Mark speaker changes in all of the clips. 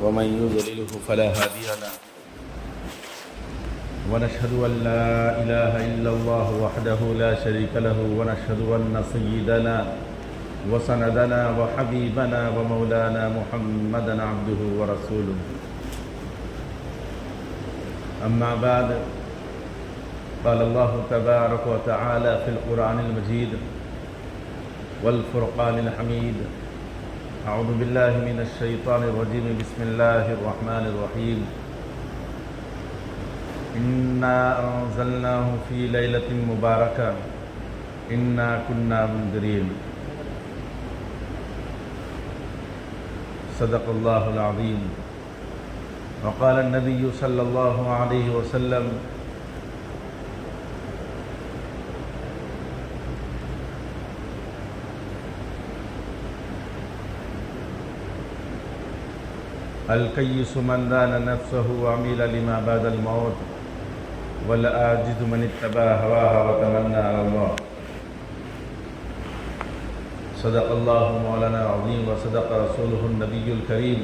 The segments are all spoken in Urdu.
Speaker 1: ومن يضلله فلا هادي له ونشهد أن لا إله إلا الله وحده لا شريك له ونشهد أن سيدنا وسندنا وحبيبنا ومولانا محمدا عبده ورسوله أما بعد قال الله تبارك وتعالى في القرآن المجيد والفرقان الحميد أعوذ بالله من الشيطان الرجيم بسم الله الرحمن الرحيم إنا أنزلناه في ليلة مباركة إنا كنا منذرين صدق الله العظيم وقال النبي صلى الله عليه وسلم الكيس من دان نفسه وعمل لما بعد الموت والعاجز من اتبع هواه وتمنى على الله صدق الله مولانا العظيم وصدق رسوله النبي الكريم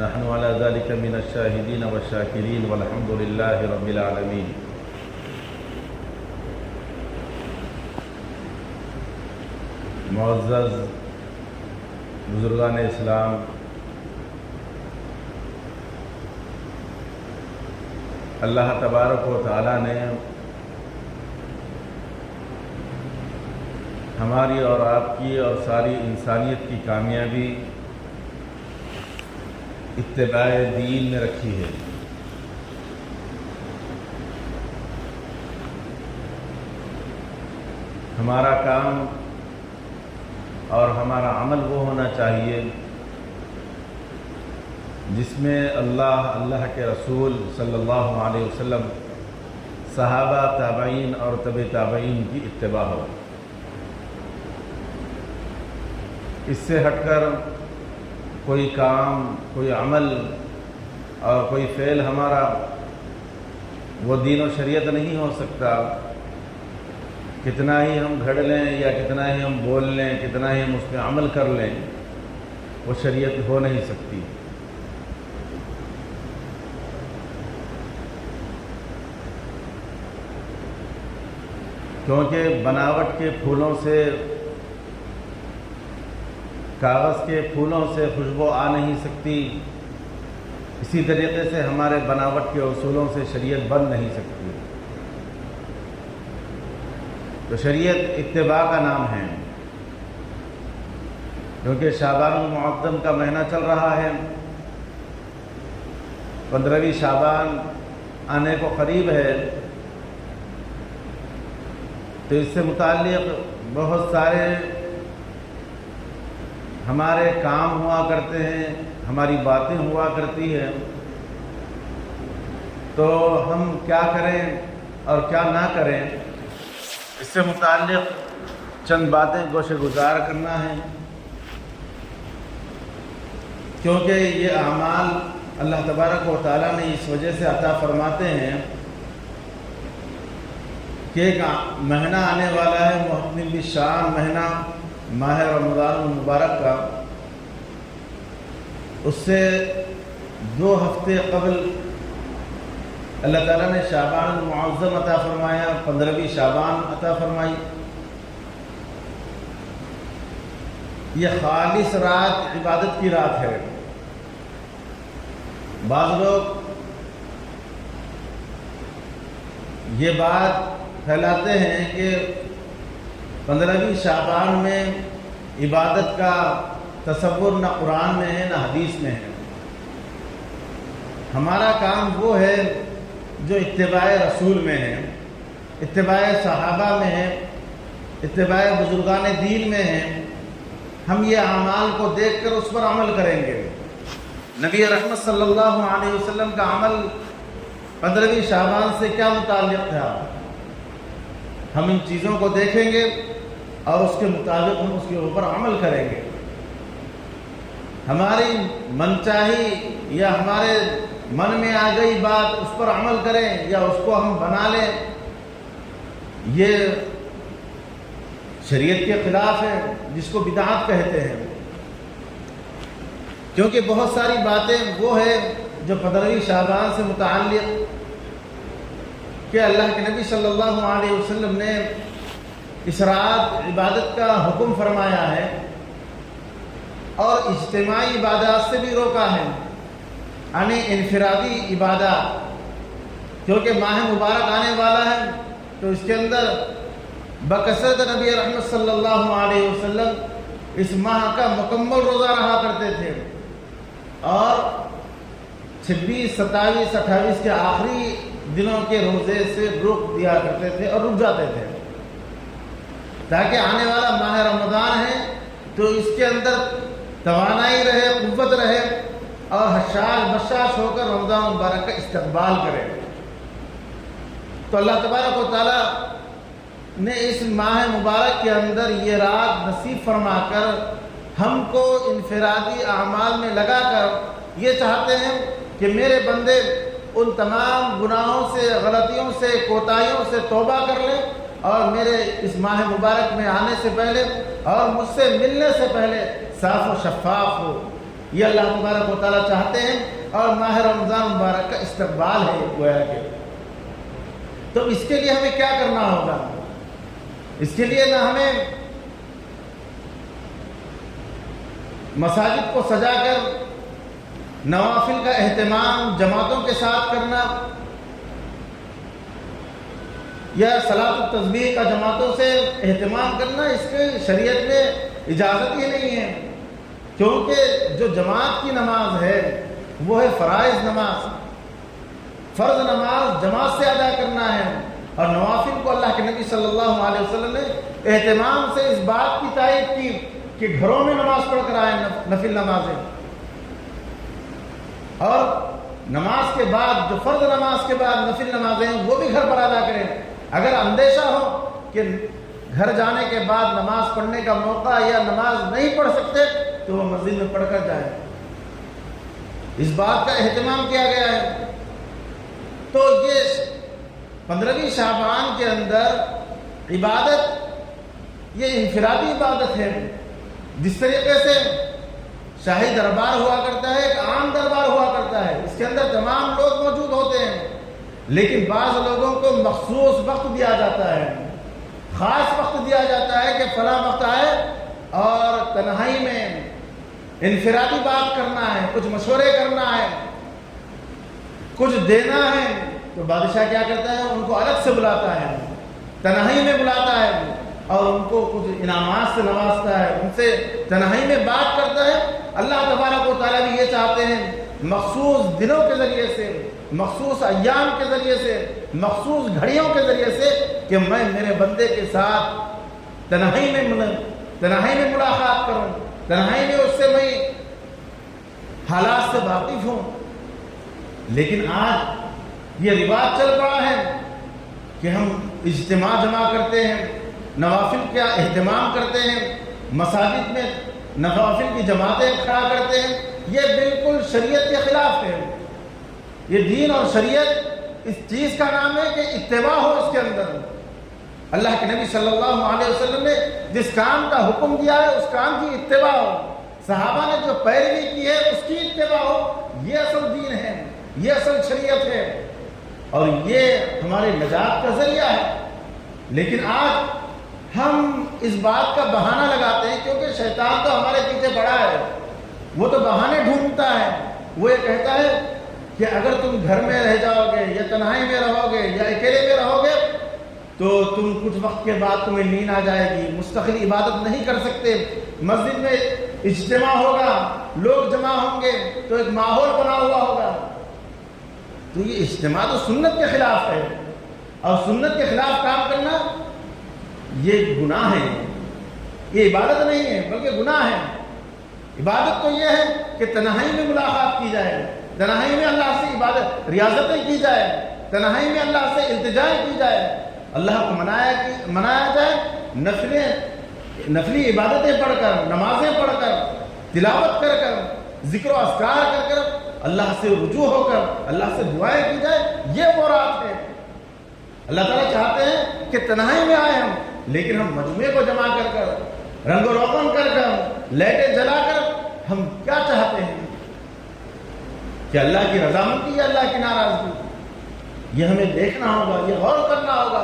Speaker 1: نحن على ذلك من الشاهدين والشاكرين والحمد لله رب العالمين معزز بزرگان اسلام، اللہ تبارک و تعالیٰ نے ہماری اور آپ کی اور ساری انسانیت کی کامیابی اتباع دین میں رکھی ہے۔ ہمارا کام اور ہمارا عمل وہ ہونا چاہیے جس میں اللہ کے رسول صلی اللہ علیہ وسلم، صحابہ، تابعین اور تبع تابعین کی اتباع ہو۔ اس سے ہٹ کر کوئی کام، کوئی عمل اور کوئی فعل ہمارا وہ دین و شریعت نہیں ہو سکتا۔ کتنا ہی ہم گھڑ لیں یا کتنا ہی ہم بول لیں، کتنا ہی ہم اس پہ عمل کر لیں، وہ شریعت ہو نہیں سکتی۔ کیونکہ بناوٹ کے پھولوں سے، کاغذ کے پھولوں سے خوشبو آ نہیں سکتی، اسی طریقے سے ہمارے بناوٹ کے اصولوں سے شریعت بن نہیں سکتی۔ تو شریعت اتباع کا نام ہے۔ کیونکہ شعبان المعظم کا مہینہ چل رہا ہے، 15ویں شعبان آنے کو قریب ہے، تو اس سے متعلق بہت سارے ہمارے کام ہوا کرتے ہیں، ہماری باتیں ہوا کرتی ہیں۔ تو ہم کیا کریں اور کیا نہ کریں، اس سے متعلق چند باتیں گوشے گزار کرنا ہے۔ کیونکہ یہ اعمال اللہ تبارک و تعالیٰ نے اس وجہ سے عطا فرماتے ہیں کہ ایک مہینہ آنے والا ہے، محتمل بالشان مہینہ، ماہ رمضان المبارک کا۔ اس سے 2 ہفتے قبل اللہ تعالیٰ نے شعبان المعظم عطا فرمایا، 15ویں شعبان عطا فرمائی۔ یہ خالص رات عبادت کی رات ہے۔ بعض لوگ یہ بات پھیلاتے ہیں کہ 15ویں شعبان میں عبادت کا تصور نہ قرآن میں ہے نہ حدیث میں ہے۔ ہمارا کام وہ ہے جو اتباع رسول میں ہے، اتباع صحابہ میں ہے، اتباع بزرگان دین میں ہے۔ ہم یہ اعمال کو دیکھ کر اس پر عمل کریں گے۔ نبی رحمت صلی اللہ علیہ وسلم کا عمل 15ویں شعبان سے کیا متعلق تھا، ہم ان چیزوں کو دیکھیں گے اور اس کے مطابق ہم اس کے اوپر عمل کریں گے۔ ہماری منچاہی یا ہمارے من میں آ گئی بات اس پر عمل کریں یا اس کو ہم بنا لیں، یہ شریعت کے خلاف ہے، جس کو بدعت کہتے ہیں۔ کیونکہ بہت ساری باتیں وہ ہے جو 15ویں شعبان سے متعلق کہ اللہ کے نبی صلی اللہ علیہ وسلم نے اس رات عبادت کا حکم فرمایا ہے اور اجتماعی عبادات سے بھی روکا ہے، یعنی انفرادی عبادات، کیونکہ ماہ مبارک آنے والا ہے تو اس کے اندر بکثرت نبی رحمت صلی اللہ علیہ وسلم اس ماہ کا مکمل روزہ رہا کرتے تھے اور 26، 27، 28 کے آخری دنوں کے روزے سے رک دیا کرتے تھے اور رک جاتے تھے تاکہ آنے والا ماہ رمضان ہے تو اس کے اندر توانائی رہے، قوت رہے اور حشاش بشاش ہو کر رمضان مبارک کا استقبال کرے۔ تو اللہ تبارک و تعالیٰ نے اس ماہ مبارک کے اندر یہ رات نصیب فرما کر ہم کو انفرادی اعمال میں لگا کر یہ چاہتے ہیں کہ میرے بندے ان تمام گناہوں سے، غلطیوں سے، کوتاہیوں سے توبہ کر لیں اور میرے اس ماہ مبارک میں آنے سے پہلے اور مجھ سے ملنے سے پہلے صاف و شفاف ہو۔ یہ اللہ تبارک و تعالیٰ چاہتے ہیں اور ماہ رمضان مبارک کا استقبال ہے گویا کہ۔ تو اس کے لیے ہمیں کیا کرنا ہوگا؟ اس کے لیے نہ ہمیں مساجد کو سجا کر نوافل کا اہتمام جماعتوں کے ساتھ کرنا یا صلاۃ التسبیح کا جماعتوں سے اہتمام کرنا، اس کے شریعت میں اجازت ہی نہیں ہے، کیونکہ جو جماعت کی نماز ہے وہ ہے فرائض نماز، فرض نماز جماعت سے ادا کرنا ہے، اور نوافل کو اللہ کے نبی صلی اللہ علیہ وسلم نے اہتمام سے اس بات کی تائید کی کہ گھروں میں نماز پڑھ کر آئیں، نفل نمازیں، اور نماز کے بعد جو فرض نماز کے بعد نفل نمازیں وہ بھی گھر پر ادا کریں۔ اگر اندیشہ ہو کہ گھر جانے کے بعد نماز پڑھنے کا موقع یا نماز نہیں پڑھ سکتے تو وہ مسجد میں پڑھ کر جائیں، اس بات کا اہتمام کیا گیا ہے۔ تو یہ 15ویں شعبان کے اندر عبادت یہ انفرادی عبادت ہے، جس طریقے سے شاہی دربار ہوا کرتا ہے، ایک عام دربار ہوا کرتا ہے، اس کے اندر تمام لوگ موجود ہوتے ہیں، لیکن بعض لوگوں کو مخصوص وقت دیا جاتا ہے، خاص وقت دیا جاتا ہے کہ فلاں وقت آئے اور تنہائی میں انفرادی بات کرنا ہے، کچھ مشورے کرنا ہے، کچھ دینا ہے، تو بادشاہ کیا کرتا ہے؟ ان کو الگ سے بلاتا ہے، تنہائی میں بلاتا ہے اور ان کو کچھ انعامات سے نوازتا ہے، ان سے تنہائی میں بات کرتا ہے۔ اللہ تبارک و تعالیٰ بھی یہ چاہتے ہیں مخصوص دنوں کے ذریعے سے، مخصوص ایام کے ذریعے سے، مخصوص گھڑیوں کے ذریعے سے کہ میں میرے بندے کے ساتھ تنہائی میں ملاقات کروں، تنہائی میں اس سے میں حالات سے واقف ہوں۔ لیکن آج یہ رواج چل پڑا ہے کہ ہم اجتماع جمع کرتے ہیں، نوافل کا اہتمام کرتے ہیں، مساجد میں نوافل کی جماعتیں کھڑا کرتے ہیں، یہ بالکل شریعت کے خلاف ہے۔ یہ دین اور شریعت اس چیز کا نام ہے کہ اتباع ہو اس کے اندر۔ اللہ کے نبی صلی اللہ علیہ وسلم نے جس کام کا حکم دیا ہے اس کام کی اتباع ہو، صحابہ نے جو پیروی کی ہے اس کی اتباع ہو، یہ اصل دین ہے، یہ اصل شریعت ہے اور یہ ہمارے نجات کا ذریعہ ہے۔ لیکن آج ہم اس بات کا بہانہ لگاتے ہیں، کیونکہ شیطان تو ہمارے پیچھے پڑا ہے، وہ تو بہانے ڈھونڈتا ہے، وہ یہ کہتا ہے کہ اگر تم گھر میں رہ جاؤ گے یا تنہائی میں رہو گے یا اکیلے میں رہو گے تو تم کچھ وقت کے بعد تمہیں نیند آ جائے گی، مستقل عبادت نہیں کر سکتے، مسجد میں اجتماع ہوگا، لوگ جمع ہوں گے تو ایک ماحول بنا ہوا ہوگا۔ تو یہ اجتماع تو سنت کے خلاف ہے، اور سنت کے خلاف کام کرنا یہ گناہ ہے، یہ عبادت نہیں ہے بلکہ گناہ ہے۔ عبادت تو یہ ہے کہ تنہائی میں ملاقات کی جائے، تنہائی میں اللہ سے عبادت ریاضتیں کی جائے، تنہائی میں اللہ سے التجائیں کی جائے، اللہ کو منایا جائے، نفلی عبادتیں پڑھ کر، نمازیں پڑھ کر، تلاوت کر کر، ذکر و اذکار کر کر، اللہ سے رجوع ہو کر اللہ سے دعائیں کی جائے، یہ وہ رات ہے۔ اللہ تعالیٰ چاہتے ہیں کہ تنہائی میں آئے ہم، لیکن ہم مجموعے کو جمع کر کر، رنگ و روغن کر کر، لائٹیں جلا کر ہم کیا چاہتے ہیں؟ کہ اللہ کی رضامندی یا اللہ کی ناراضگی؟ یہ ہمیں دیکھنا ہوگا، یہ غور کرنا ہوگا،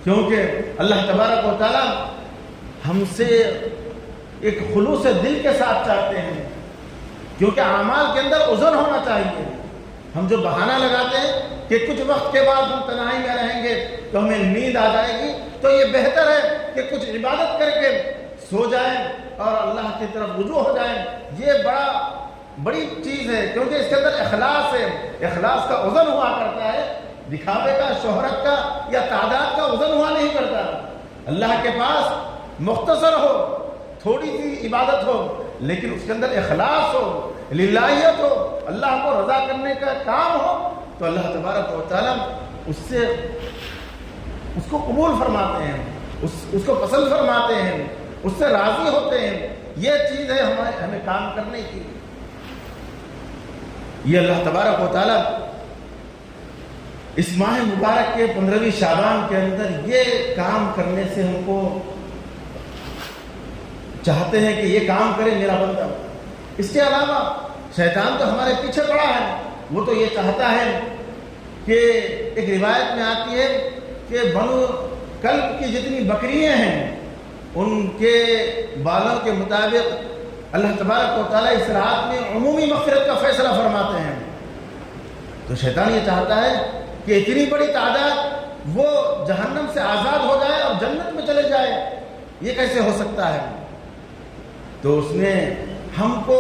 Speaker 1: کیونکہ اللہ تبارک و تعالیٰ ہم سے ایک خلوص دل کے ساتھ چاہتے ہیں، کیونکہ اعمال کے اندر عذر ہونا چاہیے۔ ہم جو بہانہ لگاتے ہیں کہ کچھ وقت کے بعد ہم تنہائی میں رہیں گے تو ہمیں نیند آ جائے گی، تو یہ بہتر ہے کہ کچھ عبادت کر کے سو جائیں اور اللہ کی طرف رجوع ہو جائیں۔ یہ بڑی چیز ہے، کیونکہ اس کے اندر اخلاص ہے۔ اخلاص کا وزن ہوا کرتا ہے، دکھاوے کا، شہرت کا یا تعداد کا وزن ہوا نہیں کرتا۔ اللہ کے پاس مختصر ہو، تھوڑی سی عبادت ہو، لیکن اس کے اندر اخلاص ہو، للہیت ہو، اللہ کو رضا کرنے کا کام ہو، تو اللہ تبارک و تعالیٰ اس کو قبول فرماتے ہیں، اس کو پسند فرماتے ہیں، اس سے راضی ہوتے ہیں۔ یہ چیز ہے ہمیں کام کرنے کی۔ یہ اللہ تبارک و تعالیٰ اس ماہ مبارک کے 15ویں شعبان کے اندر یہ کام کرنے سے ہم کو چاہتے ہیں کہ یہ کام کرے میرا بندہ۔ اس کے علاوہ شیطان تو ہمارے پیچھے پڑا ہے، وہ تو یہ چاہتا ہے کہ ایک روایت میں آتی ہے کہ بنو کلب کی جتنی بکریاں ہیں ان کے بالوں کے مطابق اللہ تبارک و تعالیٰ اس رات میں عمومی مغفرت کا فیصلہ فرماتے ہیں۔ تو شیطان یہ چاہتا ہے کہ اتنی بڑی تعداد وہ جہنم سے آزاد ہو جائے اور جنت میں چلے جائے، یہ کیسے ہو سکتا ہے؟ تو اس نے ہم کو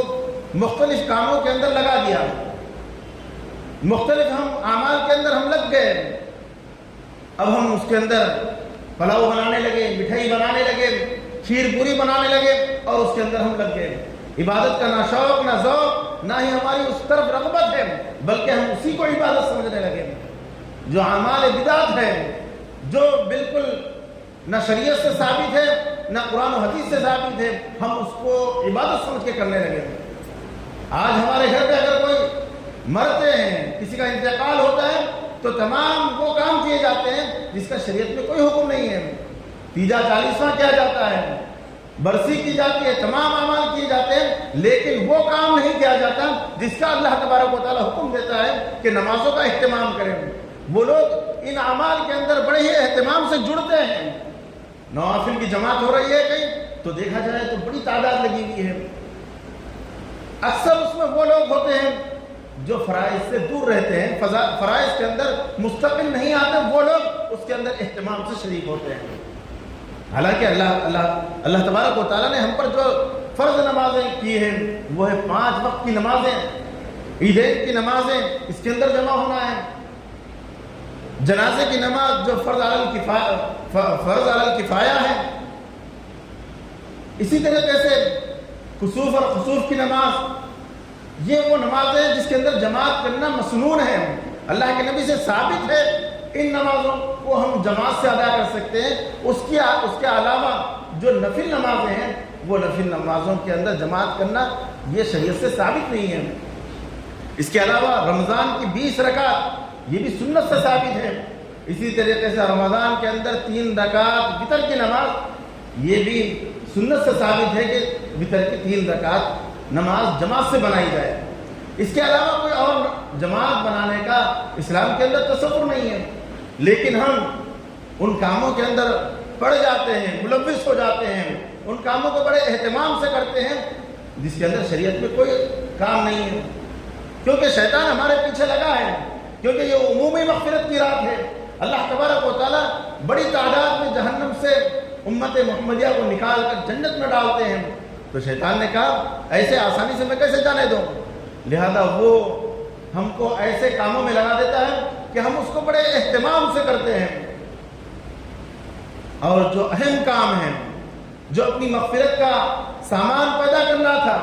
Speaker 1: مختلف کاموں کے اندر لگا دیا، مختلف ہم اعمال کے اندر ہم لگ گئے۔ اب ہم اس کے اندر پلاؤ بنانے لگے، مٹھائی بنانے لگے، کھیر پوری بنانے لگے، اور اس کے اندر ہم لگ گئے۔ عبادت کا نہ شوق نہ ذوق، نہ ہی ہماری اس طرف رغبت ہے، بلکہ ہم اسی کو عبادت سمجھنے لگے۔ جو اعمال بدعت ہے، جو بالکل نہ شریعت سے ثابت ہے نہ قرآن و حدیث سے ثابت ہے، ہم اس کو عبادت سمجھ کے کرنے لگے۔ آج ہمارے گھر پہ اگر کوئی مرتے ہیں، کسی کا انتقال ہوتا ہے، تو تمام وہ کام کیے جاتے ہیں جس کا شریعت میں کوئی حکم نہیں ہے۔ تیجا 40واں کیا جاتا ہے، برسی کی جاتی ہے، تمام اعمال کیے جاتے ہیں، لیکن وہ کام نہیں کیا جاتا جس کا اللہ تبارک و تعالیٰ حکم دیتا ہے کہ نمازوں کا اہتمام کریں۔ وہ لوگ ان اعمال کے اندر بڑے ہی اہتمام سے جڑتے ہیں۔ نوافل کی جماعت ہو رہی ہے کہیں تو دیکھا جائے تو بڑی تعداد لگی ہوئی ہے۔ اکثر اس میں وہ لوگ ہوتے ہیں جو فرائض سے دور رہتے ہیں، فرائض کے اندر مستقل نہیں آتے، وہ لوگ اس کے اندر اہتمام سے شریک ہوتے ہیں۔ حالانکہ اللہ تبارک و تعالیٰ نے ہم پر جو فرض نمازیں کی ہیں وہ ہے 5 وقت کی نمازیں، عیدین کی نمازیں، اس کے اندر جمع ہونا ہے۔ جنازے کی نماز جو فرض علی الکفایہ ہے، اسی طریقے سے کسوف اور خسوف کی نماز، یہ وہ نمازیں ہیں جس کے اندر جماعت کرنا مسنون ہے۔ اللہ کے نبی سے ثابت ہے ان نمازوں کو ہم جماعت سے ادا کر سکتے ہیں۔ اس کے علاوہ جو نفل نمازیں ہیں وہ نفل نمازوں کے اندر جماعت کرنا یہ شریعت سے ثابت نہیں ہے۔ اس کے علاوہ رمضان کی 20 رکعت یہ بھی سنت سے ثابت ہے۔ اسی طریقے سے رمضان کے اندر 3 رکعت وتر کی نماز یہ بھی سنت سے ثابت ہے کہ وتر کی 3 رکعت نماز جماعت سے بنائی جائے۔ اس کے علاوہ کوئی اور جماعت بنانے کا اسلام کے اندر تصور نہیں ہے، لیکن ہم ان کاموں کے اندر پڑ جاتے ہیں، ملوث ہو جاتے ہیں، ان کاموں کو بڑے اہتمام سے کرتے ہیں جس کے اندر شریعت میں کوئی کام نہیں ہے، کیونکہ شیطان ہمارے پیچھے لگا ہے، کیونکہ یہ عمومی مغفرت کی رات ہے۔ اللہ تبارک و تعالیٰ بڑی تعداد میں جہنم سے امت محمدیہ کو نکال کر جنت میں ڈالتے ہیں، تو شیطان نے کہا ایسے آسانی سے میں کیسے جانے دوں، لہذا وہ ہم کو ایسے کاموں میں لگا دیتا ہے کہ ہم اس کو بڑے اہتمام سے کرتے ہیں، اور جو اہم کام ہے، جو اپنی مغفرت کا سامان پیدا کرنا تھا،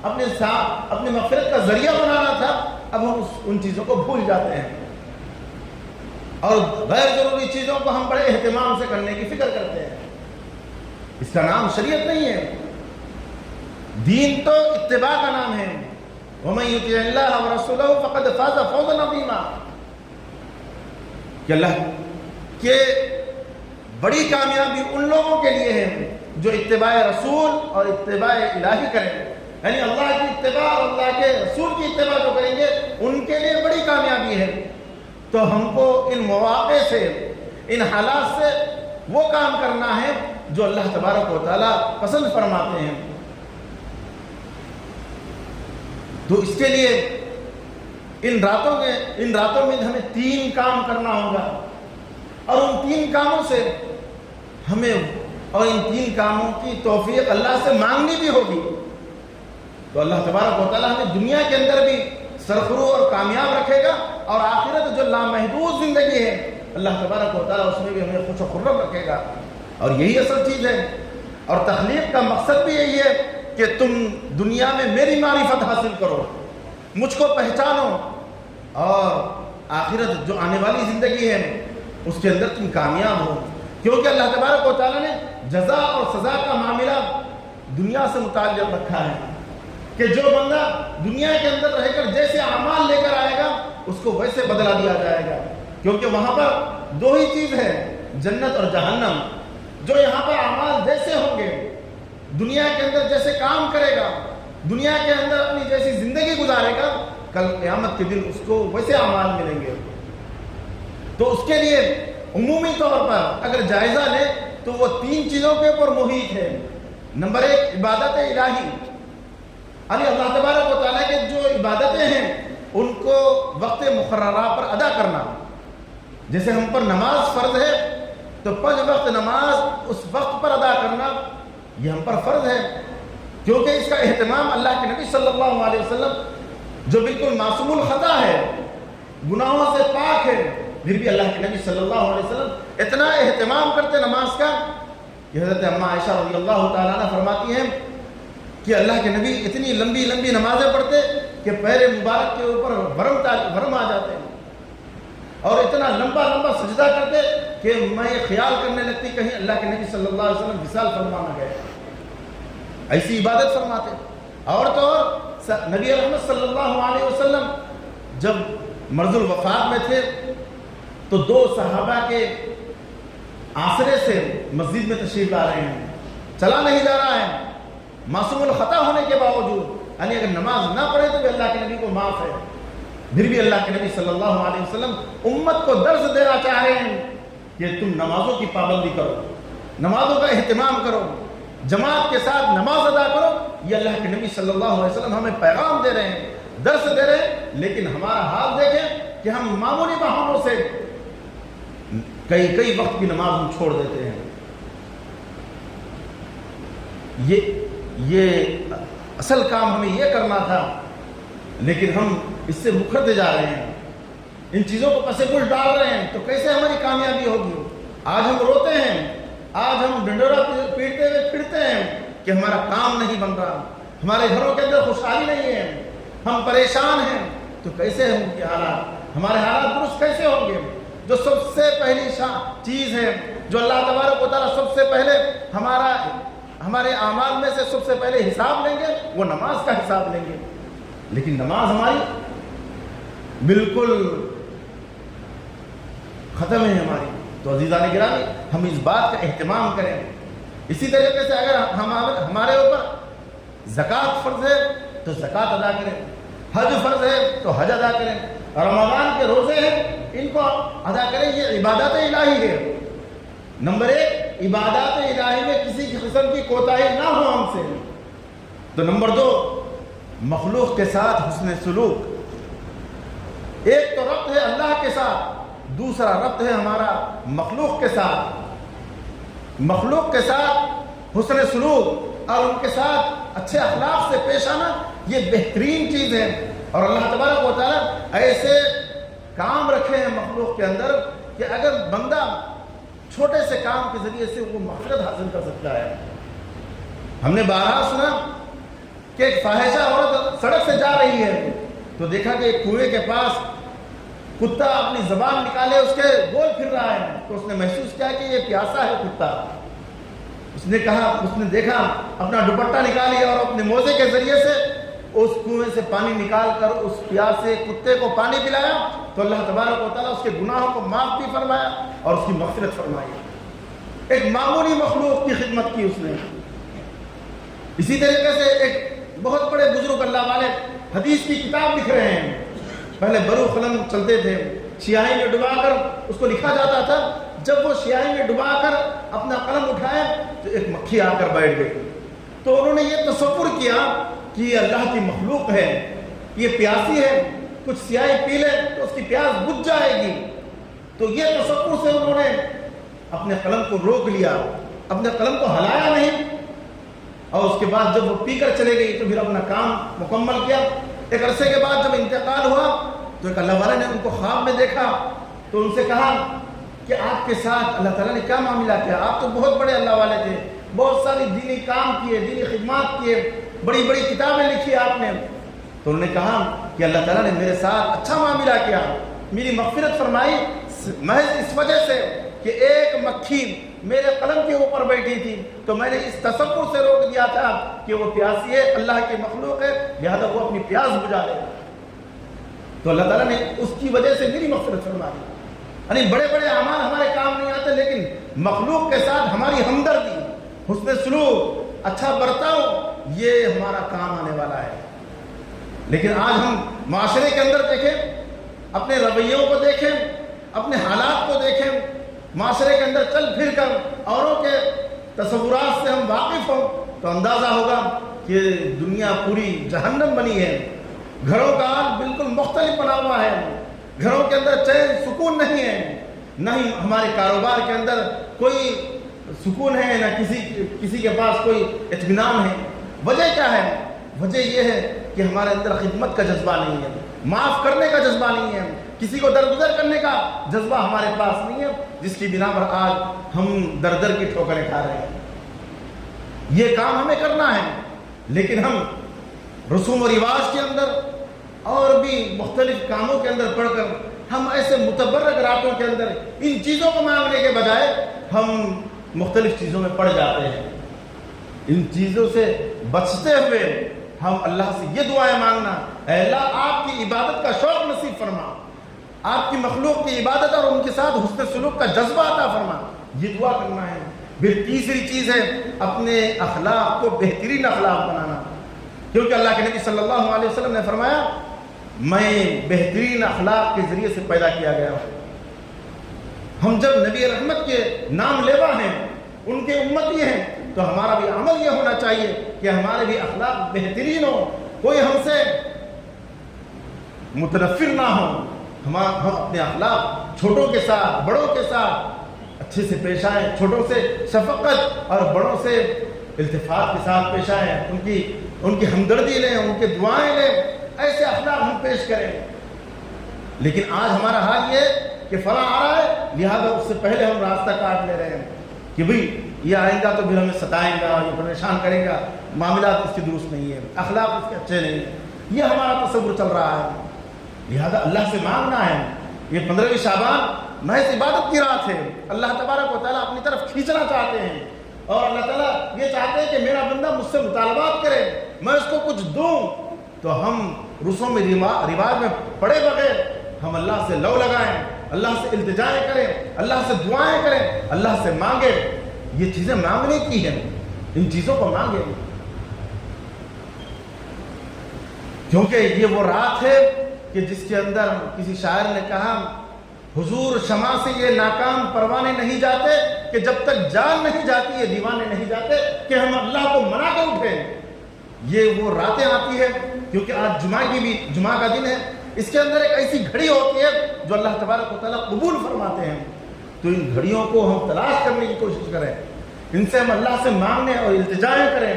Speaker 1: اپنی مغفرت کا ذریعہ بنانا تھا، اب ہم ان چیزوں کو بھول جاتے ہیں اور غیر ضروری چیزوں کو ہم بڑے اہتمام سے کرنے کی فکر کرتے ہیں۔ اس کا نام شریعت نہیں ہے، دین تو اتباع کا نام ہے۔ وَمَن يُطِعِ اللَّهَ وَرَسُولَهُ فَقَدْ فَازَ فَوْزًا عَظِيمًا، کہ اللہ کے بڑی کامیابی ان لوگوں کے لیے ہے جو اتباع رسول اور اتباع الہی کریں۔ یعنی اللہ کی اتباع اور اللہ کے رسول کی اتباع جو کریں گے ان کے لیے بڑی کامیابی ہے۔ تو ہم کو ان مواقع سے، ان حالات سے وہ کام کرنا ہے جو اللہ تبارک و تعالیٰ پسند فرماتے ہیں۔ تو اس کے لیے ان راتوں میں ہمیں 3 کام کرنا ہوگا، اور ان 3 کاموں سے ہمیں، اور ان 3 کاموں کی توفیق اللہ سے مانگنی بھی ہوگی۔ تو اللہ تبارک و تعالیٰ ہمیں دنیا کے اندر بھی سرخرو اور کامیاب رکھے گا، اور آخرت جو لامحدود زندگی ہے اللہ تبارک و تعالیٰ اس میں بھی ہمیں خوش و خرم رکھے گا۔ اور یہی اصل چیز ہے، اور تخلیق کا مقصد بھی یہی ہے کہ تم دنیا میں میری معرفت حاصل کرو، مجھ کو پہچانو، اور آخرت جو آنے والی زندگی ہے اس کے اندر تم کامیاب ہو۔ کیونکہ اللہ تبارک و تعالیٰ نے جزا اور سزا کا معاملہ دنیا سے متعلق رکھا ہے کہ جو بندہ دنیا کے اندر رہ کر جیسے اعمال لے کر آئے گا اس کو ویسے بدلہ دیا جائے گا۔ کیونکہ وہاں پر 2 ہی چیز ہے، جنت اور جہنم۔ جو یہاں پر اعمال جیسے ہوں گے، دنیا کے اندر جیسے کام کرے گا، دنیا کے اندر اپنی جیسی زندگی گزارے گا، کل قیامت کے دن اس کو ویسے اعمال ملیں گے۔ تو اس کے لیے عمومی طور پر اگر جائزہ لے تو وہ 3 چیزوں کے اوپر محیط ہے۔ نمبر 1 عبادت الہی، یعنی اللہ تبارک و تعالیٰ کے جو عبادتیں ہیں ان کو وقت مقررہ پر ادا کرنا۔ جیسے ہم پر نماز فرض ہے تو 5 وقت نماز اس وقت پر ادا کرنا یہ ہم پر فرض ہے، کیونکہ اس کا اہتمام اللہ کے نبی صلی اللہ علیہ وسلم جو بالکل معصوم الخطا ہے، گناہوں سے پاک ہے، پھر بھی اللہ کے نبی صلی اللہ علیہ وسلم اتنا اہتمام کرتے نماز کا کہ حضرت اماں عائشہ رضی اللہ تعالیٰ عنہ فرماتی ہیں کہ اللہ کے نبی اتنی لمبی لمبی نمازیں پڑھتے کہ پیر مبارک کے اوپر ورم آ جاتے ہیں، اور اتنا لمبا لمبا سجدہ کرتے کہ میں یہ خیال کرنے لگتی کہیں اللہ کے نبی صلی اللہ علیہ وسلم وصال فرما نہ گئے، ایسی عبادت فرماتے۔ اور تو اور نبی رحمت صلی اللہ علیہ وسلم جب مرض الوفات میں تھے تو 2 صحابہ کے آسرے سے مسجد میں تشریف لا رہے ہیں، چلا نہیں جا رہا ہے معصوم الخطا ہونے کے باوجود، یعنی اگر نماز نہ پڑھے تو بھی اللہ کے نبی کو معاف ہے، پھر بھی اللہ کے نبی صلی اللہ علیہ وسلم امت کو درس دینا چاہ رہے ہیں کہ تم نمازوں کی پابندی کرو، نمازوں کا اہتمام کرو، جماعت کے ساتھ نماز ادا کرو۔ یہ اللہ کے نبی صلی اللہ علیہ وسلم ہمیں پیغام دے رہے ہیں، درس دے رہے ہیں، لیکن ہمارا حال دیکھیں کہ ہم معمولی بہانوں سے کئی وقت کی نماز ہم چھوڑ دیتے ہیں۔ یہ اصل کام ہمیں یہ کرنا تھا، لیکن ہم اس سے مکھرتے جا رہے ہیں، ان چیزوں کو پس پش ڈال رہے ہیں، تو کیسے ہماری کامیابی ہوگی؟ آج ہم روتے ہیں، آج ہم ڈنڈورا پیٹتے ہوئے پھرتے ہیں کہ ہمارا کام نہیں بن رہا، ہمارے گھروں کے اندر خوشحالی نہیں ہے، ہم پریشان ہیں، تو کیسے ہوں گے حالات؟ ہمارے حالات درست کیسے ہوں گے؟ جو سب سے پہلی چیز ہے جو اللہ تبارک و تعالیٰ سب سے پہلے ہمارے اعمال میں سے سب سے پہلے حساب لیں گے وہ نماز کا حساب لیں گے، لیکن نماز ہماری بالکل ختم ہے ہماری۔ تو عزیزان گرامی، ہم اس بات کا اہتمام کریں۔ اسی طریقے سے اگر ہمارے اوپر زکوٰۃ فرض ہے تو زکوٰۃ ادا کریں، حج فرض ہے تو حج ادا کریں، رمضان کے روزے ہیں ان کو ادا کریں، یہ عبادت الہی ہے۔ نمبر 1 عبادات الہی میں کسی قسم کی کوتاہی نہ ہو ہم سے۔ تو نمبر 2 مخلوق کے ساتھ حسن سلوک۔ ایک تو ربط ہے اللہ کے ساتھ، دوسرا ربط ہے ہمارا مخلوق کے ساتھ۔ مخلوق کے ساتھ حسن سلوک اور ان کے ساتھ اچھے اخلاق سے پیش آنا یہ بہترین چیز ہے، اور اللہ تبارک و تعالیٰ ایسے کام رکھے ہیں مخلوق کے اندر کہ اگر بندہ چھوٹے سے کام کے ذریعے سے وہ مغفرت حاصل کر سکتا ہے۔ ہم نے بارہا سنا کہ ایک فاحشہ عورت سڑک سے جا رہی ہے تو دیکھا کہ ایک کنویں کے پاس کتا اپنی زبان نکالے اس کے گول پھر رہا ہے، تو اس نے محسوس کیا کہ یہ پیاسا ہے کتا۔ اس نے دیکھا اپنا دوپٹہ نکالی اور اپنے موزے کے ذریعے سے اس کنویں سے پانی نکال کر اس پیاسے کتے کو پانی پلایا، تو اللہ تبارک و تعالیٰ اس کے گناہوں کو معاف بھی فرمایا اور اس کی مغفرت فرمائی۔ ایک معمولی مخلوق کی خدمت کی اس نے۔ اسی طریقے سے ایک بہت بڑے بزرگ اللہ والے حدیث کی کتاب لکھ رہے ہیں. پہلے برو قلم چلتے تھے, سیاہی میں ڈبا کر اس کو لکھا جاتا تھا. جب وہ سیاہی میں ڈبا کر اپنا قلم اٹھایا تو ایک مکھی آ کر بیٹھ گئی. تو انہوں نے یہ تصور کیا کہ یہ اللہ کی مخلوق ہے, یہ پیاسی ہے, کچھ سیاہی پی لے تو اس کی پیاس بجھ جائے گی. تو یہ تصور سے انہوں نے اپنے قلم کو روک لیا, اپنے قلم کو ہلایا نہیں, اور اس کے بعد جب وہ پی کر چلے گئی تو پھر اپنا کام مکمل کیا. ایک عرصے کے بعد جب انتقال ہوا تو ایک اللہ والے نے ان کو خواب میں دیکھا تو ان سے کہا کہ آپ کے ساتھ اللہ تعالیٰ نے کیا معاملہ کیا؟ آپ تو بہت بڑے اللہ والے تھے, بہت ساری دینی کام کیے, دینی خدمات کیے, بڑی بڑی کتابیں لکھی آپ نے. تو انہوں نے کہا کہ اللہ تعالیٰ نے میرے ساتھ اچھا معاملہ کیا, میری مغفرت فرمائی محض اس وجہ سے کہ ایک مکھی میرے قلم کے اوپر بیٹھی تھی تو میں نے اس تصور سے روک دیا تھا کہ وہ پیاسی ہے, اللہ کی مخلوق ہے, لہذا وہ اپنی پیاس بجھا لے. تو اللہ تعالیٰ نے اس کی وجہ سے میری مغفرت فرمائی. یعنی بڑے بڑے اعمال ہمارے کام نہیں آتے, لیکن مخلوق کے ساتھ ہماری ہمدردی, حسن سلوک, اچھا برتاؤ, یہ ہمارا کام آنے والا ہے. لیکن آج ہم معاشرے کے اندر دیکھیں, اپنے رویوں کو دیکھیں, اپنے حالات کو دیکھیں, معاشرے کے اندر چل پھر کر اوروں کے تصورات سے ہم واقف ہوں تو اندازہ ہوگا کہ دنیا پوری جہنم بنی ہے. گھروں کا حال بالکل مختلف بنا ہوا ہے, گھروں کے اندر چین سکون نہیں ہے, نہ ہی ہمارے کاروبار کے اندر کوئی سکون ہے, نہ کسی کے پاس کوئی اطمینان ہے. وجہ کیا ہے؟ وجہ یہ ہے کہ ہمارے اندر خدمت کا جذبہ نہیں ہے, معاف کرنے کا جذبہ نہیں ہے, کسی کو درگزر کرنے کا جذبہ ہمارے پاس نہیں ہے, جس کی بنا پر آج ہم در در کی ٹھوکریں کھا رہے ہیں. یہ کام ہمیں کرنا ہے, لیکن ہم رسوم و رواج کے اندر اور بھی مختلف کاموں کے اندر پڑھ کر ہم ایسے متبرک راتوں کے اندر ان چیزوں کو مانگنے کے بجائے ہم مختلف چیزوں میں پڑ جاتے ہیں. ان چیزوں سے بچتے ہوئے ہم اللہ سے یہ دعائیں مانگنا, اے اللہ آپ کی عبادت کا شوق نصیب فرما, آپ کی مخلوق کی عبادت اور ان کے ساتھ حسن سلوک کا جذبہ عطا فرما, یہ دعا کرنا ہے. پھر تیسری چیز ہے اپنے اخلاق کو بہترین اخلاق بنانا, کیونکہ اللہ کے نبی صلی اللہ علیہ وسلم نے فرمایا میں بہترین اخلاق کے ذریعے سے پیدا کیا گیا ہوں. ہم جب نبی رحمت کے نام لیوا ہیں, ان کے امتی ہیں, تو ہمارا بھی عمل یہ ہونا چاہیے کہ ہمارے بھی اخلاق بہترین ہو, کوئی ہم سے متنفر نہ ہو. ہم اپنے اخلاق چھوٹوں کے ساتھ بڑوں کے ساتھ اچھے سے پیش آئیں, چھوٹوں سے شفقت اور بڑوں سے التفات کے ساتھ پیش آئیں, ان کی ہمدردی لیں, ان کے دعائیں لیں, ایسے اخلاق ہم پیش کریں. لیکن آج ہمارا حال یہ کہ فلاں آ رہا ہے لہذا اس سے پہلے ہم راستہ کاٹ لے رہے ہیں کہ بھئی یہ آئے گا تو پھر ہمیں ستائیں گا, یہ پریشان کرے گا, معاملات اس کے درست نہیں ہے, اخلاق اس کے اچھے نہیں ہیں, یہ ہمارا تصور چل رہا ہے. لہذا اللہ سے مانگنا ہے. یہ 15ویں شعبان محض عبادت کی رات ہے, اللہ تبارک و تعالیٰ اپنی طرف کھینچنا چاہتے ہیں, اور اللہ تعالیٰ یہ چاہتے ہیں کہ میرا بندہ مجھ سے مطالبات کرے, میں اس کو کچھ دوں. تو ہم رسوم میں رواج میں پڑے بغیر ہم اللہ سے لو لگائیں, اللہ سے التجائیں کریں, اللہ سے دعائیں کریں, اللہ سے مانگیں. یہ چیزیں مانگنے کی ہیں, ان چیزوں کو مانگیں, کیونکہ یہ وہ رات ہے کہ جس کے اندر کسی شاعر نے کہا حضور شمع سے یہ ناکام پروانے نہیں جاتے کہ جب تک جان نہیں جاتی یہ دیوانے نہیں جاتے کہ ہم اللہ کو منا کر اٹھیں. یہ وہ راتیں آتی ہے کیونکہ آج جمعہ کا دن ہے, اس کے اندر ایک ایسی گھڑی ہوتی ہے جو اللہ تبارک و تعالیٰ قبول فرماتے ہیں. تو ان گھڑیوں کو ہم تلاش کرنے کی کوشش کریں, ان سے ہم اللہ سے مانگنے اور التجائیں کریں.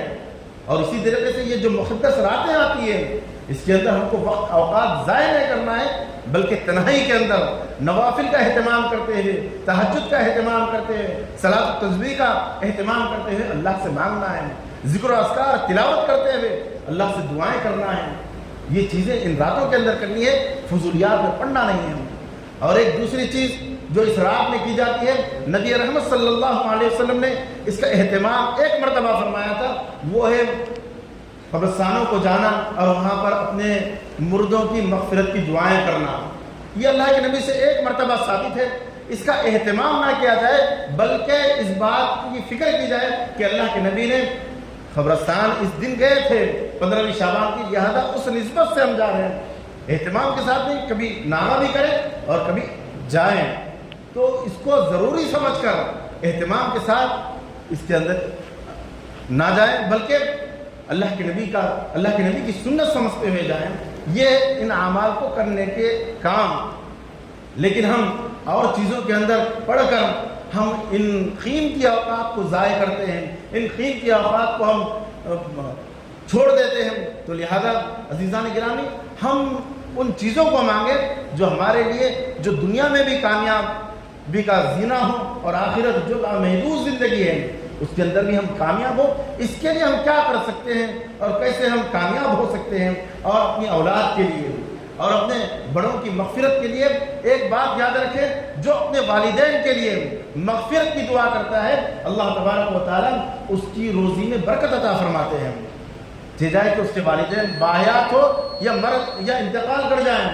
Speaker 1: اور اسی طریقے سے یہ جو مقدس راتیں آتی ہیں اس کے اندر ہم کو وقت اوقات ضائع نہیں کرنا ہے, بلکہ تنہائی کے اندر نوافل کا اہتمام کرتے ہوئے, تہجد کا اہتمام کرتے ہوئے, صلاۃ التسبیح کا اہتمام کرتے ہوئے اللہ سے مانگنا ہے, ذکر و اذکار تلاوت کرتے ہوئے اللہ سے دعائیں کرنا ہے. یہ چیزیں ان راتوں کے اندر کرنی ہے, فضولیات میں پڑھنا نہیں ہے. اور ایک دوسری چیز جو اس رات میں کی جاتی ہے, نبی رحمت صلی اللہ علیہ وسلم نے اس کا اہتمام ایک مرتبہ فرمایا تھا, وہ ہے قبرستانوں کو جانا اور وہاں پر اپنے مردوں کی مغفرت کی دعائیں کرنا. یہ اللہ کے نبی سے ایک مرتبہ ثابت ہے. اس کا اہتمام نہ کیا جائے بلکہ اس بات کی فکر کی جائے کہ اللہ کے نبی نے قبرستان اس دن گئے تھے 15ویں شعبان کی، لہٰذا اس نسبت سے ہم جا رہے ہیں، اہتمام کے ساتھ نہیں، کبھی نامہ بھی کریں اور کبھی جائیں، تو اس کو ضروری سمجھ کر اہتمام کے ساتھ اس کے اندر نہ جائیں، بلکہ اللہ کے نبی کی سنت سمجھتے ہوئے جائیں، یہ ان اعمال کو کرنے کے کام۔ لیکن ہم اور چیزوں کے اندر پڑھ کر ہم ان قیمتی اوقات کو ضائع کرتے ہیں، ان قیمتی اوقات کو ہم چھوڑ دیتے ہیں، تو لہذا عزیزان گرامی ہم ان چیزوں کو مانگیں جو ہمارے لیے، جو دنیا میں بھی کامیابی کا زینہ ہو اور آخرت جو محدود زندگی ہے اس کے اندر بھی ہم کامیاب ہو۔ اس کے لیے ہم کیا کر سکتے ہیں اور کیسے ہم کامیاب ہو سکتے ہیں، اور اپنی اولاد کے لیے اور اپنے بڑوں کی مغفرت کے لیے ایک بات یاد رکھیں، جو اپنے والدین کے لیے مغفرت کی دعا کرتا ہے اللہ تبارک و تعالیٰ اس کی روزی میں برکت عطا فرماتے ہیں، جائے کہ اس کے والدین باحیات ہو یا مرض یا انتقال کر جائیں،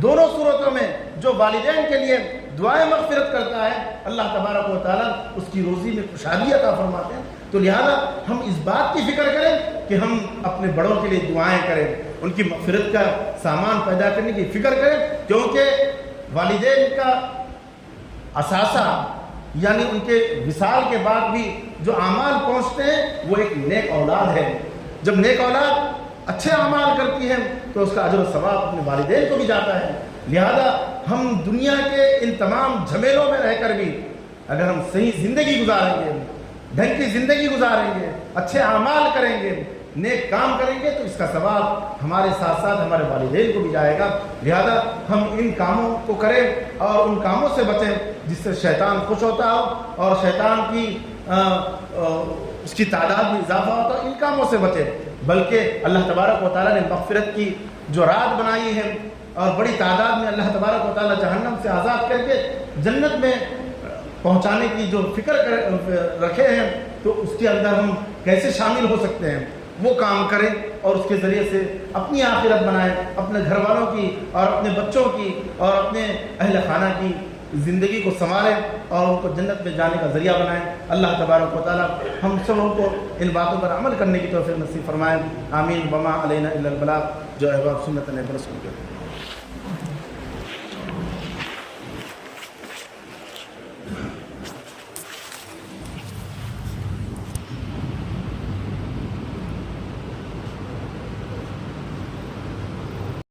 Speaker 1: دونوں صورتوں میں جو والدین کے لیے دعائیں مغفرت کرتا ہے اللہ تبارک و تعالیٰ اس کی روزی میں خوشحالی عطا فرماتے ہیں۔ تو لہذا ہم اس بات کی فکر کریں کہ ہم اپنے بڑوں کے لیے دعائیں کریں، ان کی مغفرت کا سامان پیدا کرنے کی فکر کریں، کیونکہ والدین کا اثاثہ یعنی ان کے وصال کے بعد بھی جو اعمال پہنچتے ہیں وہ ایک نیک اولاد ہے۔ جب نیک اولاد اچھے اعمال کرتی ہے تو اس کا اجر و ثواب اپنے والدین کو بھی جاتا ہے۔ لہذا ہم دنیا کے ان تمام جھمیلوں میں رہ کر بھی اگر ہم صحیح زندگی گزاریں گے، ڈھنگ کی زندگی گزاریں گے، اچھے اعمال کریں گے، نیک کام کریں گے، تو اس کا ثواب ہمارے ساتھ ساتھ ہمارے والدین کو بھی جائے گا۔ لہذا ہم ان کاموں کو کریں اور ان کاموں سے بچیں جس سے شیطان خوش ہوتا ہو اور شیطان کی اس کی تعداد میں اضافہ ہوتا ہے، ان کاموں سے بچیں، بلکہ اللہ تبارک و تعالیٰ نے مغفرت کی جو رات بنائی ہے اور بڑی تعداد میں اللہ تبارک و تعالیٰ جہنم سے آزاد کر کے جنت میں پہنچانے کی جو فکر رکھے ہیں، تو اس کے اندر ہم کیسے شامل ہو سکتے ہیں، وہ کام کریں اور اس کے ذریعے سے اپنی آخرت بنائیں، اپنے گھر والوں کی اور اپنے بچوں کی اور اپنے اہل خانہ کی زندگی کو سنواریں اور ان کو جنت میں جانے کا ذریعہ بنائیں۔ اللہ تبارک و تعالیٰ ہم سبوں کو ان باتوں پر عمل کرنے کی توفیق نصیب فرمائیں۔ آمین۔ وما علینا الا البلاغ، جو احباب سنت نے برسول کے